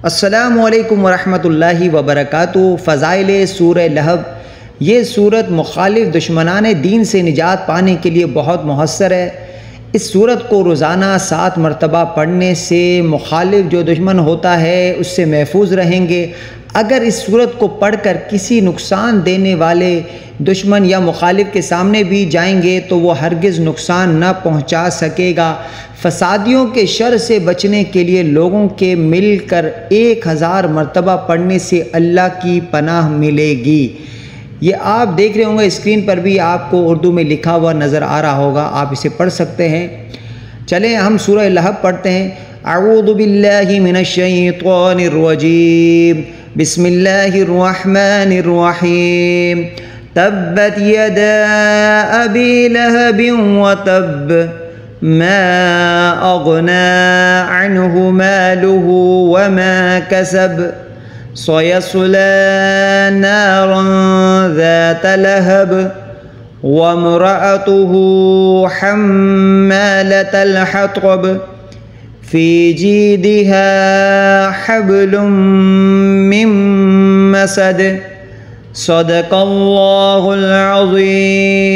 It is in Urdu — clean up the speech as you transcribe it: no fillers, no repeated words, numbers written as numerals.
السلام علیکم ورحمۃ اللہ وبرکاتہ۔ فضائل سورہ لہب۔ یہ صورت مخالف دشمنان دین سے نجات پانے کے لیے بہت مؤثر ہے۔ اس صورت کو روزانہ 7 مرتبہ پڑھنے سے مخالف جو دشمن ہوتا ہے اس سے محفوظ رہیں گے۔ اگر اس صورت کو پڑھ کر کسی نقصان دینے والے دشمن یا مخالف کے سامنے بھی جائیں گے تو وہ ہرگز نقصان نہ پہنچا سکے گا۔ فسادیوں کے شر سے بچنے کے لیے لوگوں کے مل کر 1000 مرتبہ پڑھنے سے اللہ کی پناہ ملے گی۔ یہ آپ دیکھ رہے ہوں گے، اسکرین پر بھی آپ کو اردو میں لکھا ہوا نظر آ رہا ہوگا، آپ اسے پڑھ سکتے ہیں۔ چلیں ہم سورہ لہب پڑھتے ہیں۔ اعوذ باللہ من الشیطان الرجیم، بسم اللہ الرحمن الرحیم۔ تبت یدا ابی لہب وتب، ما اغنى عنه ماله وما كسب، سيصلى نارا ذات لهب، وامرأته حمالة الحطب، في جيدها حبل من مسد، صدق الله العظيم۔